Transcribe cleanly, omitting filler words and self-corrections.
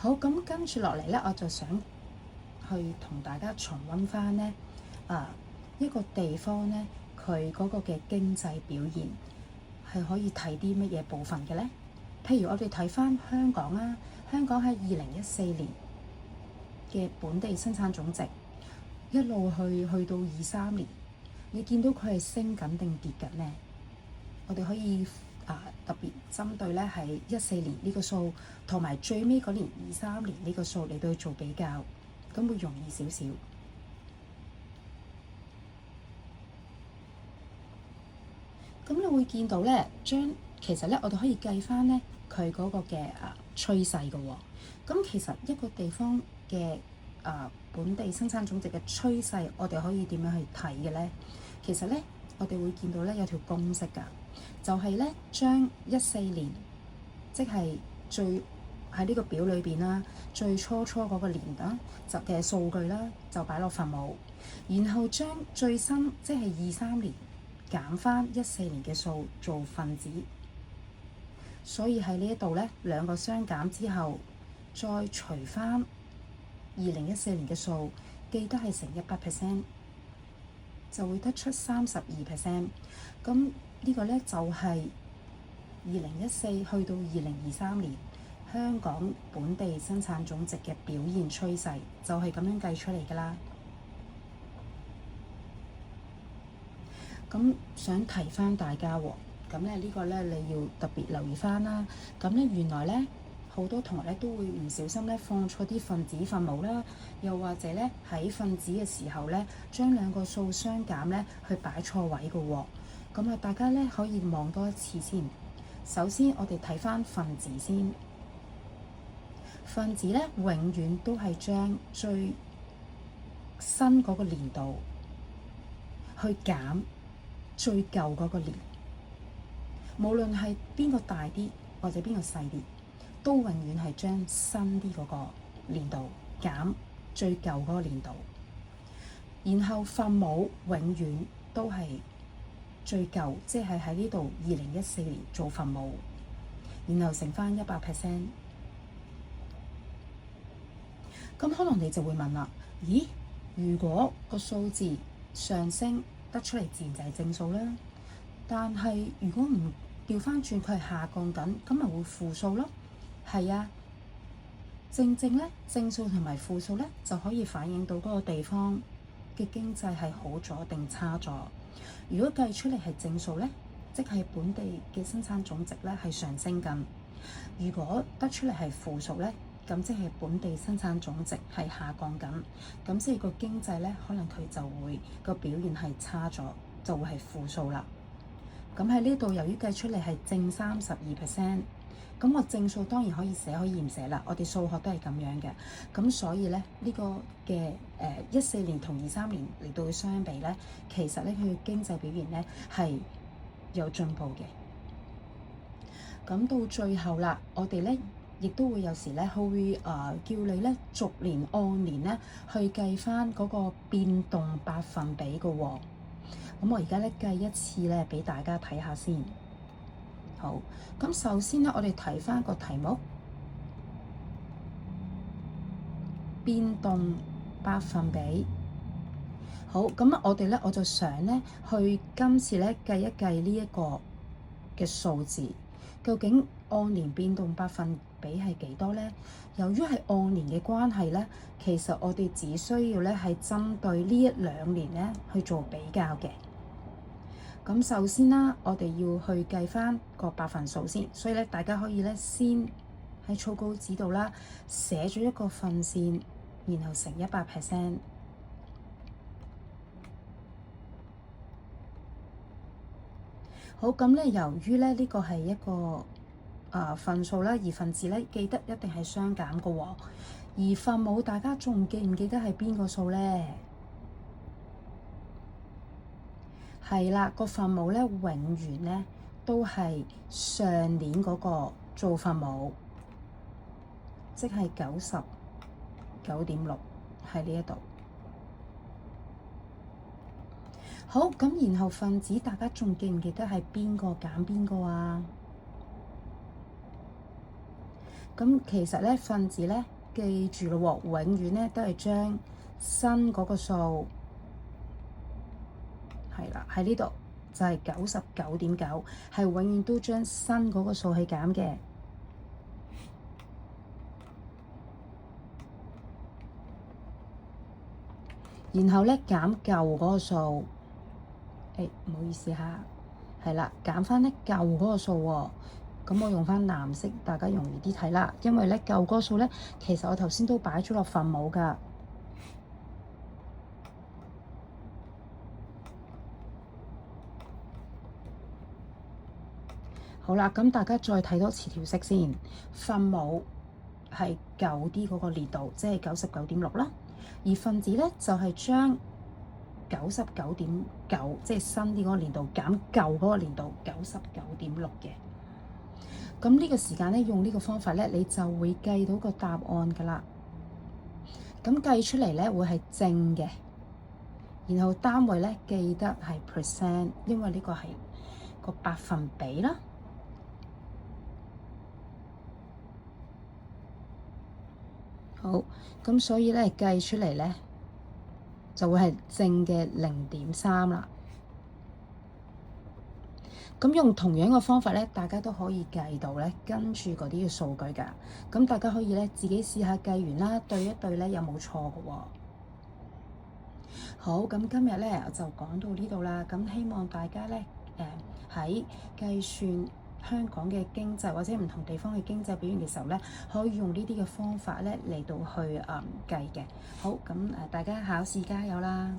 好，咁跟住落嚟咧，我就想去同大家重溫翻咧一個地方咧，佢嗰個嘅經濟表現係可以睇啲乜嘢部分嘅咧？譬如我哋睇翻香港啊，香港喺2014年嘅本地生產總值一路去到23年，你見到佢係升緊定跌緊呢？我哋可以特別針對咧係14年呢個數，同埋最尾嗰年23年呢個數嚟到去做比較，咁會容易少少。咁你會見到咧，其實咧我哋可以計翻咧佢嗰個嘅趨勢嘅喎。咁其實一個地方嘅本地生產總值嘅趨勢，我哋可以點樣去睇嘅咧？其實咧，我哋會見到咧有條公式㗎，就係咧將14年，即係最喺呢個表裏邊啦，最初嗰個年啦就嘅數據啦，就擺落分母，然後將最新即係23年減翻14年嘅數做分子。所以喺呢一度咧，兩個相減之後，再除翻2014年嘅數，記得係乘100%，就會得出32%。咁呢個咧就係2014去到2023年香港本地生產總值嘅表現趨勢，就係咁樣計出嚟㗎啦。咁想提翻大家喎，咁咧呢個咧你要特別留意翻啦。咁咧原來咧好多同學咧都會唔小心咧放錯啲分子分母啦，又或者咧喺分子嘅時候咧將兩個數相減咧去擺錯位嘅喎。咁大家咧可以望多一次先。首先我哋睇翻分子先，分子咧永遠都係將最新嗰個年度去減最舊嗰個年，無論係邊個大啲或者邊個細啲，都永遠係將新啲嗰個年度減最舊嗰個年度。然後分母永遠都係最舊，即係喺呢度2014年做分母，然後乘翻100%。咁可能你就會問啦，咦？如果個數字上升得出嚟，自然就係正數啦。但係如果唔調翻轉，佢係下降緊，咁咪會負數咯。係啊，正咧正數同埋負數咧就可以反映到嗰個地方嘅經濟係好咗定差咗。如果計出嚟係正數咧，即係本地嘅生產總值咧係上升緊；如果得出嚟係負數咧，咁即係本地生產總值係下降緊。咁即係個經濟咧，可能佢就會個表現係差咗，就會係負數啦。咁喺呢度由於計出嚟係正32%，咁個正數當然可以寫可以唔寫啦。我哋數學都係咁樣嘅。咁所以咧呢個嘅14年同23年嚟到相比咧，其實咧佢嘅經濟表現咧係有進步嘅。咁到最後啦，我哋咧亦都會有時咧會叫你咧逐年按年咧去計翻嗰個變動百分比嘅喎。咁我而家咧計一次咧俾大家睇下先。好，咁首先咧我哋睇翻個題目，變動百分比。好，咁我哋咧我就想咧去今次咧計一計呢一個嘅數字，究竟按年變動百分比係幾多咧？由於係按年嘅關係咧，其實我哋只需要咧係針對呢1-2年咧去做比較嘅。咁首先啦，我哋要去計翻個百分數先，所以咧大家可以咧先喺草稿紙度啦寫咗一個分線，然後乘100%。好，咁咧由於咧呢個係一個分數啦，而分子咧記得一定係相減嘅喎。而分母大家仲記唔記得係邊個數咧？係啦，個分母咧永遠咧都係上年嗰個做分母，即係99.6喺呢一度。好，咁然後分子大家仲記唔記得係邊個減邊個啊？咁其實咧分子咧，記住咯喎，永遠咧都係將新嗰個數係啦，喺呢度就係99.9，係永遠都將新嗰個數去減嘅。然後咧減舊嗰個數，唔好意思嚇，係啦，減翻咧舊嗰個數喎。咁我用翻藍色，大家容易啲睇啦。因為咧舊嗰個數咧，其實我頭先都擺咗落分母㗎。好啦，咁大家再睇多次條式先。分母係舊啲嗰個列度，即係99.6啦。而分子咧就係將99.9，即係新啲嗰個年度減舊嗰個年度99.6嘅。咁呢個時間咧，用呢個方法咧，你就會計到個答案㗎啦。咁計出嚟咧會係正嘅，然後單位咧記得係 percent，因為呢個係個百分比啦。好，咁所以咧計出嚟咧就會係正嘅0.3啦。咁用同樣嘅方法咧，大家都可以計到咧，跟住嗰啲嘅數據㗎。咁大家可以咧自己試下計完啦，對一對咧有冇錯㗎喎。好，咁今日咧就講到呢度啦。咁希望大家咧喺計算香港嘅經濟或者唔同地方嘅經濟表現嘅時候咧，可以用呢啲嘅方法咧嚟到去計嘅。好，咁大家考試加油啦！